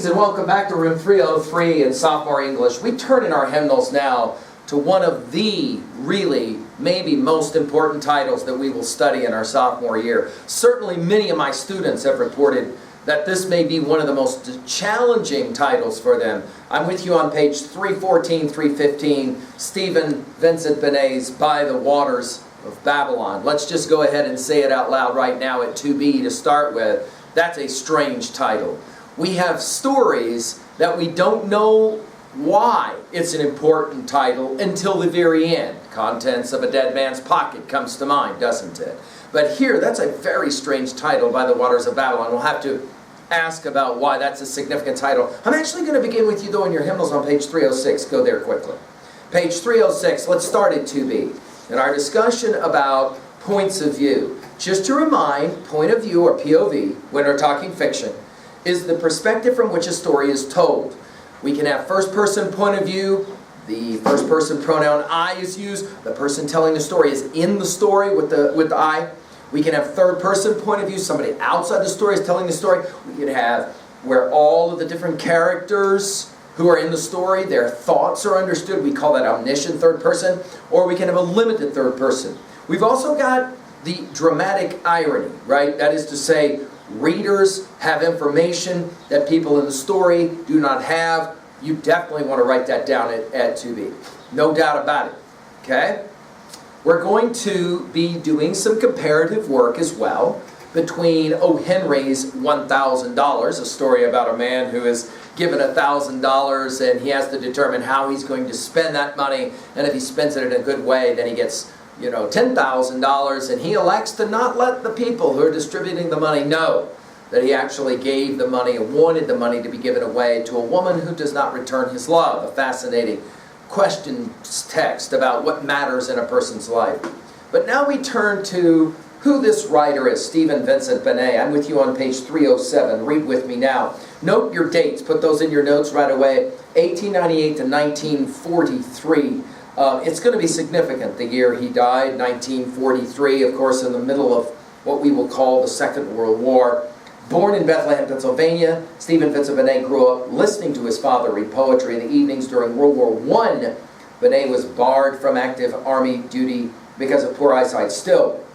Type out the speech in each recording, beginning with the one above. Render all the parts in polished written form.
Greetings and welcome back to room 303 in sophomore English. We turn in our hymnals now to one of the really maybe most important titles that we will study in our sophomore year. Certainly many of my students have reported that this may be one of the most challenging titles for them. I'm with you on page 314, 315, Stephen Vincent Benet's By the Waters of Babylon. Let's just go ahead and say it out loud right now at 2B to start with. That's a strange title. We have stories that we don't know why it's an important title until the very end. Contents of a Dead Man's Pocket comes to mind, doesn't it? But here, that's a very strange title, By the Waters of Babylon. We'll have to ask about why that's a significant title. I'm actually going to begin with you, though, in your hymnals on page 306. Go there quickly. Page 306, let's start at 2B. In our discussion about points of view. Just to remind, point of view, or POV, when we're talking fiction, is the perspective from which a story is told. We can have first-person point of view. The first-person pronoun I is used. The person telling the story is in the story with the I. We can have third-person point of view. Somebody outside the story is telling the story. We can have where all of the different characters who are in the story, their thoughts are understood. We call that omniscient third person. Or we can have a limited third person. We've also got the dramatic irony, right? That is to say, readers have information that people in the story do not have. You definitely want to write that down at 2B. No doubt about it. Okay? We're going to be doing some comparative work as well between O. Henry's $1,000, a story about a man who is given $1,000 and he has to determine how he's going to spend that money, and if he spends it in a good way, then he gets $10,000, and he elects to not let the people who are distributing the money know that he actually gave the money and wanted the money to be given away to a woman who does not return his love. A fascinating question text about what matters in a person's life. But now we turn to who this writer is, Stephen Vincent Benet. I'm with you on page 307. Read with me now. Note your dates. Put those in your notes right away. 1898 to 1943. It's going to be significant, the year he died, 1943, of course, in the middle of what we will call the Second World War. Born in Bethlehem, Pennsylvania, Stephen Vincent Benet grew up listening to his father read poetry in the evenings during World War I. Benet was barred from active Army duty because of poor eyesight. Still,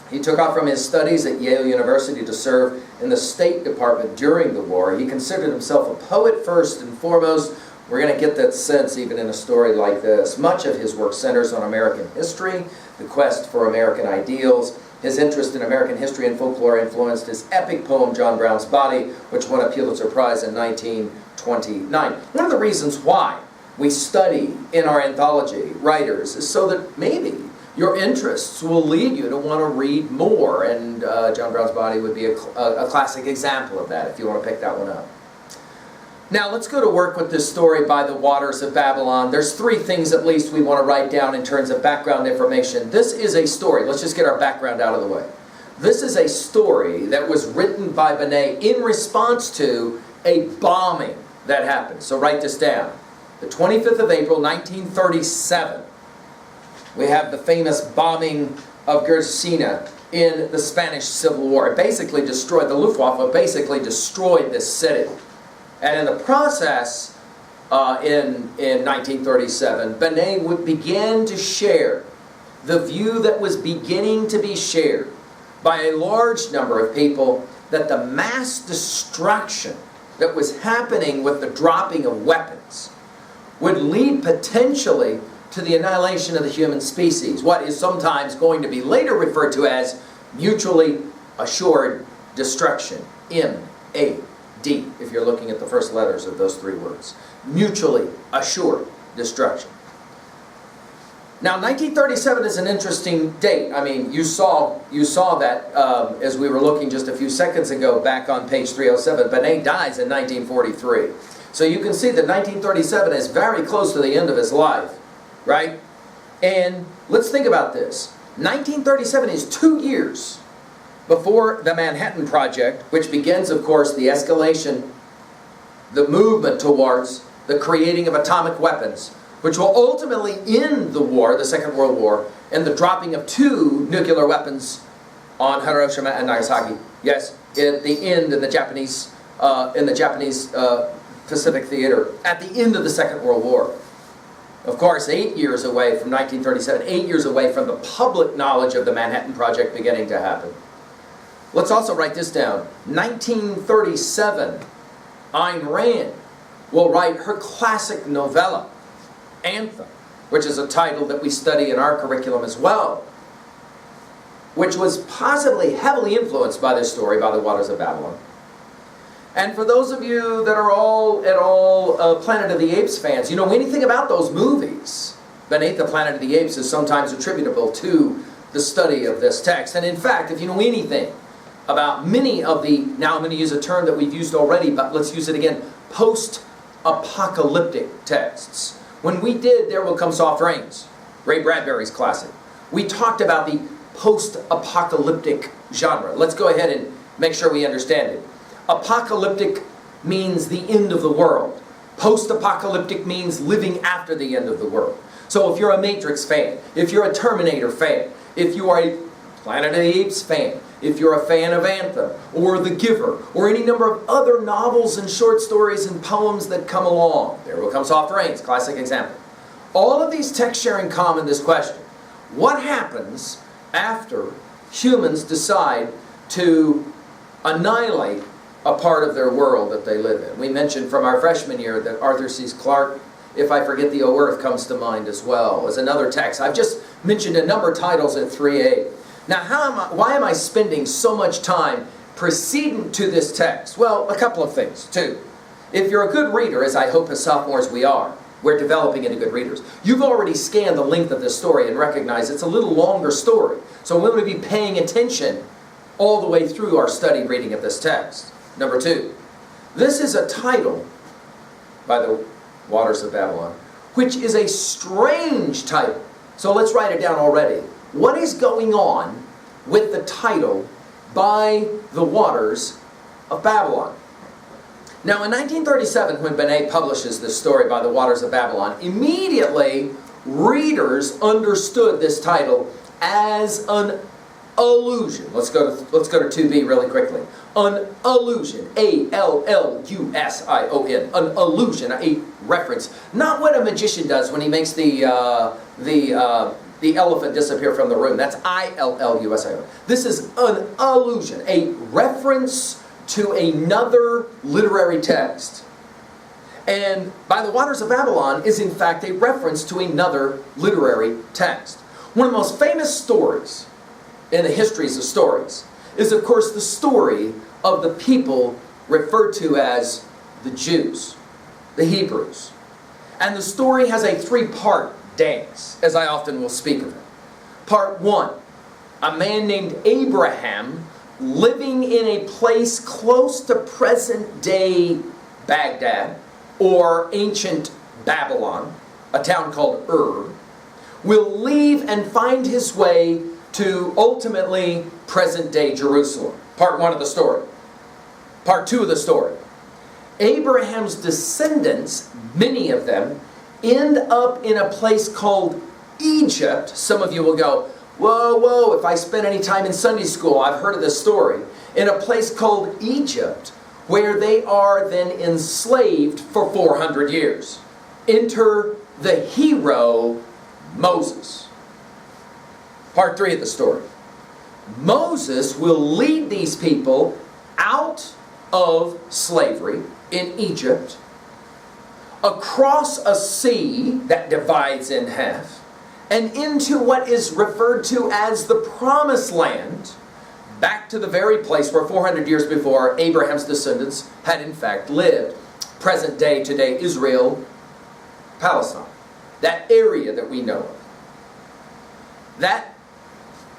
he took off from his studies at Yale University to serve in the State Department during the war. He considered himself a poet first and foremost. We're going to get that sense even in a story like this. Much of his work centers on American history, the quest for American ideals. His interest in American history and folklore influenced his epic poem, John Brown's Body, which won a Pulitzer Prize in 1929. One of the reasons why we study in our anthology writers is so that maybe your interests will lead you to want to read more, and John Brown's Body would be a classic example of that if you want to pick that one up. Now, let's go to work with this story, By the Waters of Babylon. There's three things at least we want to write down in terms of background information. This is a story. Let's just get our background out of the way. This is a story that was written by Benet in response to a bombing that happened. So write this down. The 25th of April, 1937. We have the famous bombing of Gershina in the Spanish Civil War. It basically destroyed, the Luftwaffe basically destroyed this city. And in the process, in 1937, Benet would begin to share the view that was beginning to be shared by a large number of people that the mass destruction that was happening with the dropping of weapons would lead potentially to the annihilation of the human species, what is sometimes going to be later referred to as mutually assured destruction, M-A-D, if you're looking at the first letters of those three words. Mutually assured destruction. Now, 1937 is an interesting date. I mean, you saw that as we were looking just a few seconds ago back on page 307. Benet dies in 1943. So you can see that 1937 is very close to the end of his life, right? And let's think about this. 1937 is 2 years before the Manhattan Project, which begins, of course, the escalation, the movement towards the creating of atomic weapons, which will ultimately end the war, the Second World War, and the dropping of 2 nuclear weapons on Hiroshima and Nagasaki. Yes, at the end of the Japanese in the Japanese Pacific Theater at the end of the Second World War. Of course, 8 years away from 1937, 8 years away from the public knowledge of the Manhattan Project beginning to happen. Let's also write this down. 1937, Ayn Rand will write her classic novella, Anthem, which is a title that we study in our curriculum as well, which was possibly heavily influenced by this story, by the Waters of Babylon. And for those of you that are at all Planet of the Apes fans, you know anything about those movies, Beneath the Planet of the Apes is sometimes attributable to the study of this text. And in fact, if you know anything about many of the, now I'm going to use a term that we've used already, but let's use it again, post-apocalyptic texts. When we did There Will Come Soft Rains, Ray Bradbury's classic, we talked about the post-apocalyptic genre. Let's go ahead and make sure we understand it. Apocalyptic means the end of the world. Post-apocalyptic means living after the end of the world. So if you're a Matrix fan, if you're a Terminator fan, if you are a Planet of the Apes fan, if you're a fan of Anthem, or The Giver, or any number of other novels and short stories and poems that come along, There Will Come Soft Rains, classic example. All of these texts share in common this question. What happens after humans decide to annihilate a part of their world that they live in? We mentioned from our freshman year that Arthur C. Clarke, If I Forget the O Earth, comes to mind as well as another text. I've just mentioned a number of titles at 3A. Now, why am I spending so much time preceding to this text? Well, a couple of things, too. If you're a good reader, as I hope as sophomores we are, we're developing into good readers, you've already scanned the length of this story and recognize it's a little longer story. So we're going to be paying attention all the way through our study reading of this text. Number two, this is a title by the Waters of Babylon, which is a strange title. So let's write it down already. What is going on with the title by the Waters of Babylon? Now, in 1937, when Benet publishes this story by the Waters of Babylon, immediately readers understood this title as an allusion. Let's go to 2B really quickly. An allusion, A-L-L-U-S-I-O-N, an allusion, a reference. Not what a magician does when he makes the elephant disappear from the room. That's I-L-L-U-S-I-O-N. This is an allusion, a reference to another literary text. And by the Waters of Babylon is in fact a reference to another literary text. One of the most famous stories in the histories of stories is, of course, the story of the people referred to as the Jews, the Hebrews. And the story has a three-part dance, as I often will speak of it. Part one, a man named Abraham living in a place close to present-day Baghdad, or ancient Babylon, a town called Ur, will leave and find his way to ultimately present-day Jerusalem. Part one of the story. Part two of the story. Abraham's descendants, many of them, end up in a place called Egypt. Some of you will go, whoa, if I spent any time in Sunday school, I've heard of this story. In a place called Egypt, where they are then enslaved for 400 years. Enter the hero, Moses. Part three of the story. Moses will lead these people out of slavery in Egypt, across a sea that divides in half, and into what is referred to as the Promised Land, back to the very place where 400 years before Abraham's descendants had in fact lived. Present day, today, Israel, Palestine. That area that we know of. That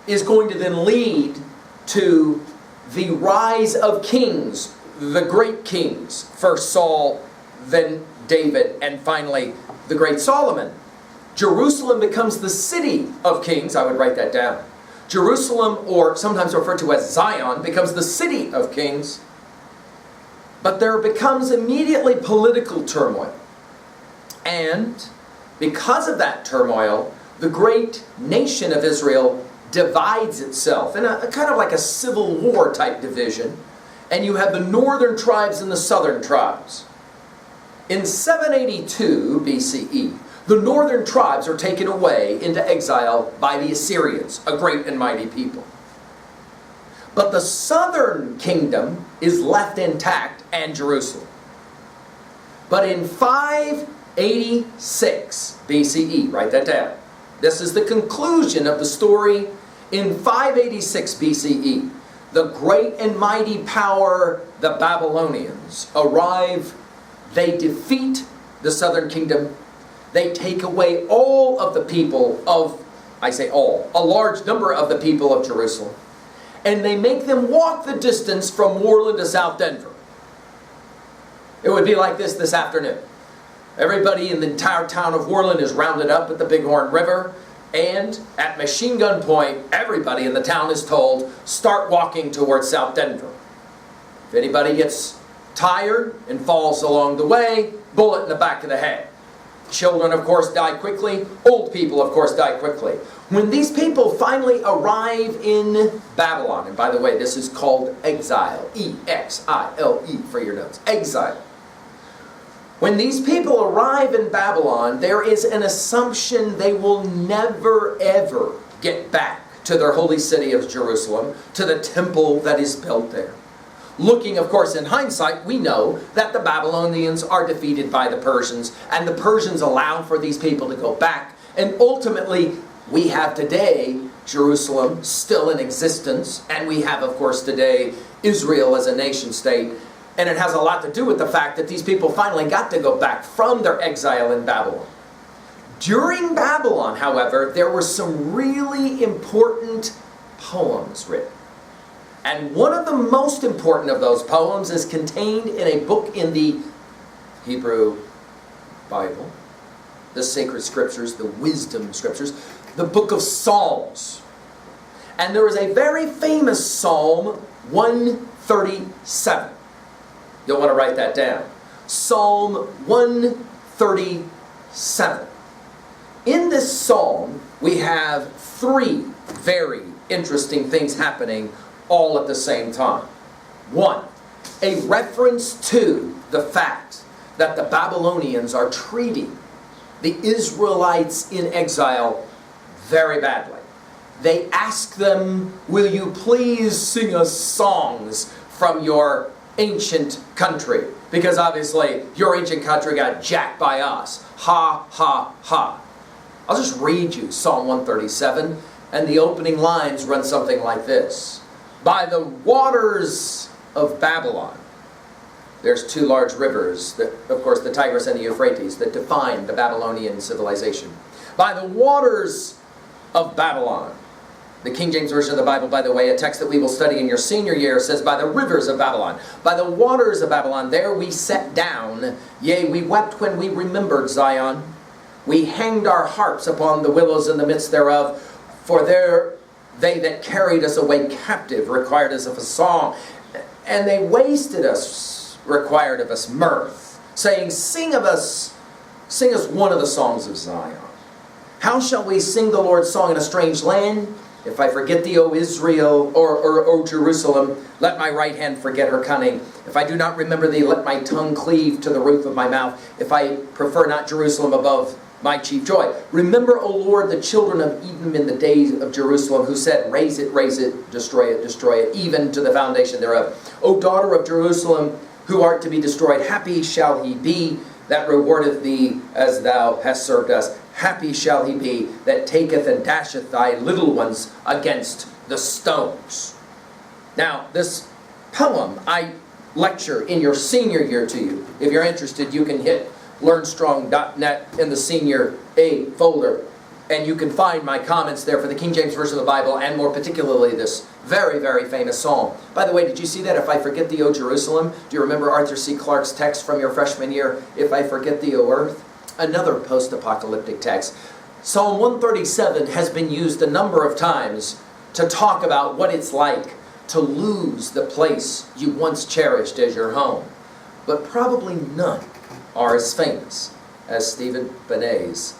is going to then lead to the rise of kings, the great kings. First Saul, then David, and finally the great Solomon. Jerusalem becomes the city of kings. I would write that down. Jerusalem, or sometimes referred to as Zion, becomes the city of kings. But there becomes immediately political turmoil. And because of that turmoil, the great nation of Israel divides itself in a kind of like a civil war type division. and you have the northern tribes and the southern tribes. In 782 BCE, the northern tribes are taken away into exile by the Assyrians, a great and mighty people. But the southern kingdom is left intact, and Jerusalem. But in 586 BCE, write that down. This is the conclusion of the story. In 586 BCE, the great and mighty power, the Babylonians, arrive. They defeat the southern kingdom. They take away all of the people of, I say all, a large number of the people of Jerusalem. And they make them walk the distance from Moreland to South Denver. It would be like this afternoon. Everybody in the entire town of Moreland is rounded up at the Bighorn River. And at machine gun point, everybody in the town is told, start walking towards South Denver. If anybody gets tired and falls along the way, bullet in the back of the head. Children, of course, die quickly. Old people, of course, die quickly. When these people finally arrive in Babylon, and by the way, this is called exile, E-X-I-L-E for your notes, exile. When these people arrive in Babylon, there is an assumption they will never, ever get back to their holy city of Jerusalem, to the temple that is built there. Looking, of course, in hindsight, we know that the Babylonians are defeated by the Persians, and the Persians allow for these people to go back. And ultimately, we have today Jerusalem still in existence, and we have, of course, today Israel as a nation state. And it has a lot to do with the fact that these people finally got to go back from their exile in Babylon. During Babylon, however, there were some really important poems written. And one of the most important of those poems is contained in a book in the Hebrew Bible, the sacred scriptures, the wisdom scriptures, the book of Psalms. And there is a very famous Psalm 137. You'll want to write that down. Psalm 137. In this psalm, we have three very interesting things happening all at the same time. One, a reference to the fact that the Babylonians are treating the Israelites in exile very badly. They ask them, will you please sing us songs from your ancient country? Because obviously your ancient country got jacked by us. Ha, ha, ha. I'll just read you Psalm 137, and the opening lines run something like this. By the waters of Babylon. There's two large rivers, that, of course, the Tigris and the Euphrates, that define the Babylonian civilization. By the waters of Babylon. The King James Version of the Bible, by the way, a text that we will study in your senior year, says, by the rivers of Babylon. By the waters of Babylon, there we sat down. Yea, we wept when we remembered Zion. We hanged our harps upon the willows in the midst thereof. For there they that carried us away captive required us of a song. And they wasted us, required of us mirth, saying, sing us one of the songs of Zion. How shall we sing the Lord's song in a strange land? If I forget thee, O Israel, or O Jerusalem, let my right hand forget her cunning. If I do not remember thee, let my tongue cleave to the roof of my mouth. If I prefer not Jerusalem above my chief joy. Remember, O Lord, the children of Edom in the days of Jerusalem, who said, raise it, destroy it, even to the foundation thereof. O daughter of Jerusalem, who art to be destroyed, happy shall he be that rewardeth thee as thou hast served us. Happy shall he be that taketh and dasheth thy little ones against the stones. Now, this poem I lecture in your senior year to you. If you're interested, you can hit learnstrong.net in the Senior A folder, and you can find my comments there for the King James Version of the Bible, and more particularly this very, very famous psalm. By the way, did you see that? If I forget thee, O Jerusalem? Do you remember Arthur C. Clarke's text from your freshman year? If I forget thee, O earth? Another post-apocalyptic text. Psalm 137 has been used a number of times to talk about what it's like to lose the place you once cherished as your home. But probably none are as famous as Vincent Benet's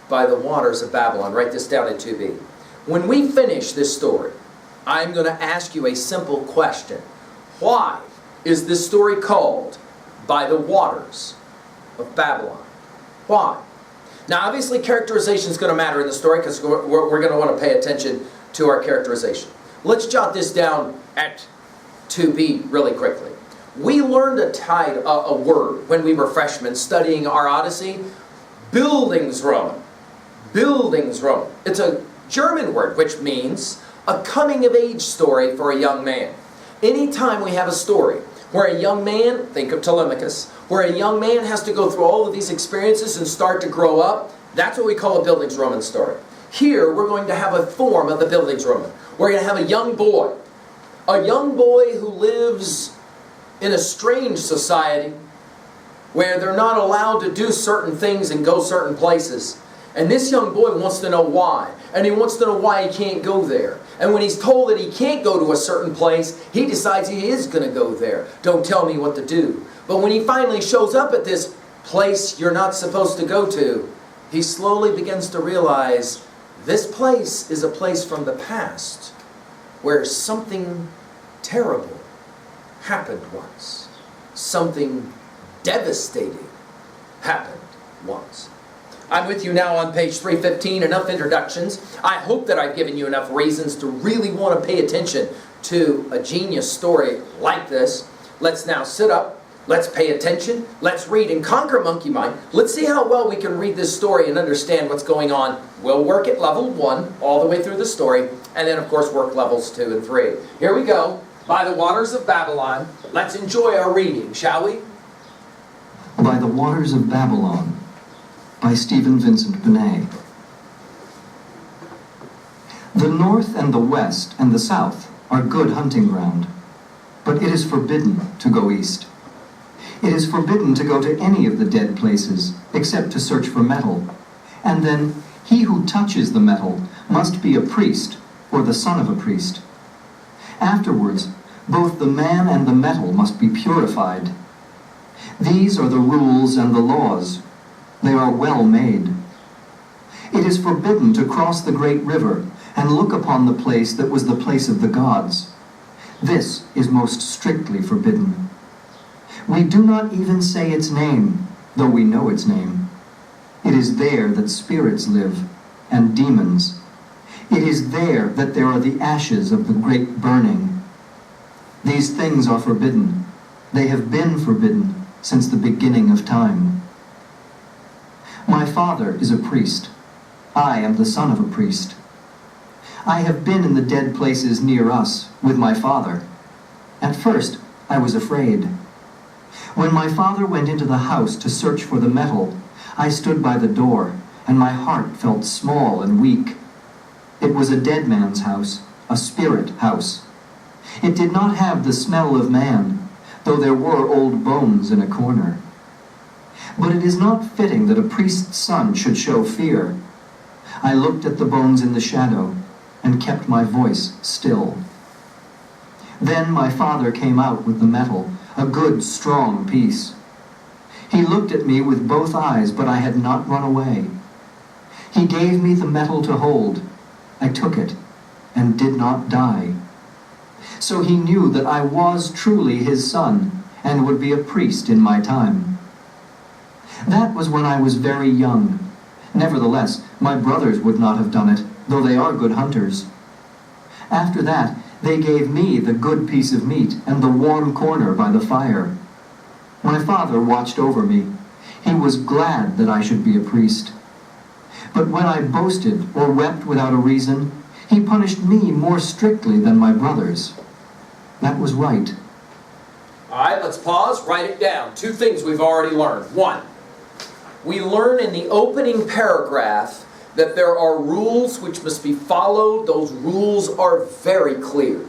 By the Waters of Babylon. Write this down in 2B. When we finish this story, I'm going to ask you a simple question. Why is this story called By the Waters of Babylon? Why? Now obviously characterization is going to matter in the story because we're going to want to pay attention to our characterization. Let's jot this down at 2B really quickly. We learned a word when we were freshmen studying our Odyssey, Bildungsroman. Bildungsroman. It's a German word which means a coming-of-age story for a young man. Anytime we have a story where a young man, think of Telemachus, where a young man has to go through all of these experiences and start to grow up, that's what we call a Bildungsroman story. Here, we're going to have a form of the Bildungsroman. We're going to have a young boy who lives in a strange society where they're not allowed to do certain things and go certain places. And this young boy wants to know why. And he wants to know why he can't go there. And when he's told that he can't go to a certain place, he decides he is going to go there. Don't tell me what to do. But when he finally shows up at this place you're not supposed to go to, he slowly begins to realize this place is a place from the past where something terrible happened once. Something devastating happened once. I'm with you now on page 315. Enough introductions. I hope that I've given you enough reasons to really want to pay attention to a genius story like this. Let's now sit up. Let's pay attention. Let's read and conquer monkey mind. Let's see how well we can read this story and understand what's going on. We'll work at level 1 all the way through the story, and then of course work levels 2 and 3. Here we go. By the Waters of Babylon. Let's enjoy our reading, shall we? By the Waters of Babylon, by Vincent Benet. The north and the west and the south are good hunting ground, but it is forbidden to go east. It is forbidden to go to any of the dead places, except to search for metal, and then he who touches the metal must be a priest, or the son of a priest. Afterwards, both the man and the metal must be purified. These are the rules and the laws. They are well made. It is forbidden to cross the great river and look upon the place that was the place of the gods. This is most strictly forbidden. We do not even say its name, though we know its name. It is there that spirits live, and demons. It is there that there are the ashes of the great burning. These things are forbidden. They have been forbidden since the beginning of time. My father is a priest. I am the son of a priest. I have been in the dead places near us with my father. At first, I was afraid. When my father went into the house to search for the metal, I stood by the door, and my heart felt small and weak. It was a dead man's house, a spirit house. It did not have the smell of man, though there were old bones in a corner. But it is not fitting that a priest's son should show fear. I looked at the bones in the shadow, and kept my voice still. Then my father came out with the metal, a good, strong piece. He looked at me with both eyes, but I had not run away. He gave me the metal to hold. I took it, and did not die. So he knew that I was truly his son, and would be a priest in my time. That was when I was very young. Nevertheless, my brothers would not have done it, though they are good hunters. After that, they gave me the good piece of meat and the warm corner by the fire. My father watched over me. He was glad that I should be a priest. But when I boasted or wept without a reason, he punished me more strictly than my brothers. That was right. All right, let's pause, write it down. 2 things we've already learned. 1, we learn in the opening paragraph that there are rules which must be followed. Those rules are very clear.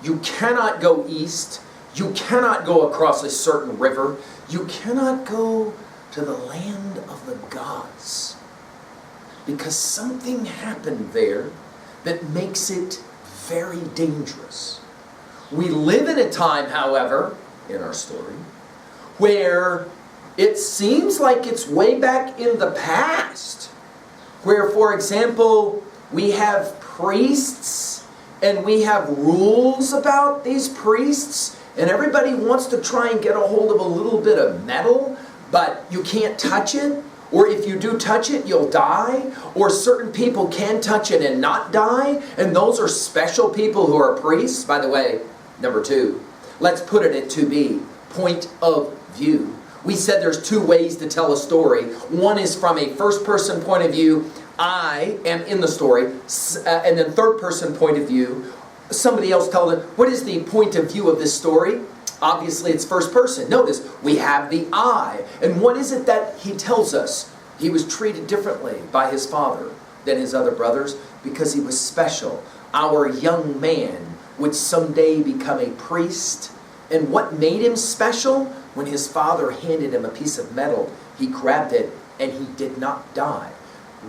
You cannot go east. You cannot go across a certain river. You cannot go to the land of the gods. Because something happened there that makes it very dangerous. We live in a time, however, in our story, where it seems like it's way back in the past. Where, for example, we have priests and we have rules about these priests And everybody wants to try and get a hold of a little bit of metal, but you can't touch it. Or if you do touch it, you'll die. Or certain people can touch it and not die. And those are special people who are priests. By the way, number 2, let's put it at 2b, point of view. We said there's 2 ways to tell a story. One is from a first-person point of view. I am in the story. And then third-person point of view. Somebody else tells it. What is the point of view of this story? Obviously, it's first person. Notice, we have the I. And what is it that he tells us? He was treated differently by his father than his other brothers because he was special. Our young man would someday become a priest. And what made him special? When his father handed him a piece of metal, he grabbed it and he did not die.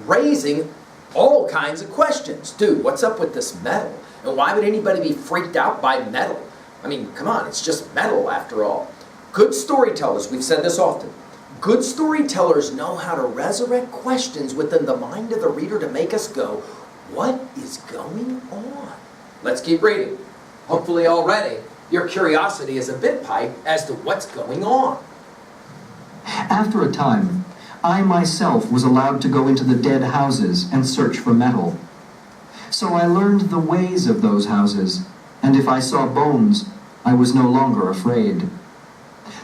Raising all kinds of questions. Dude, what's up with this metal? And why would anybody be freaked out by metal? I mean, come on, it's just metal after all. Good storytellers, we've said this often, good storytellers know how to resurrect questions within the mind of the reader to make us go, what is going on? Let's keep reading. Hopefully already your curiosity is a bit piqued as to what's going on. After a time, I myself was allowed to go into the dead houses and search for metal. So I learned the ways of those houses, and if I saw bones, I was no longer afraid.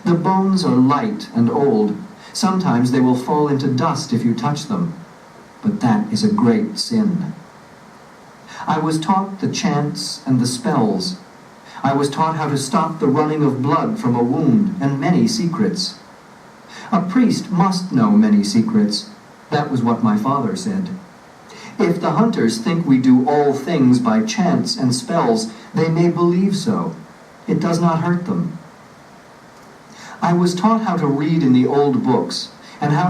The bones are light and old. Sometimes they will fall into dust if you touch them, but that is a great sin. I was taught the chants and the spells. I was taught how to stop the running of blood from a wound and many secrets. A priest must know many secrets. That was what my father said. If the hunters think we do all things by chants and spells, they may believe so. It does not hurt them. I was taught how to read in the old books and how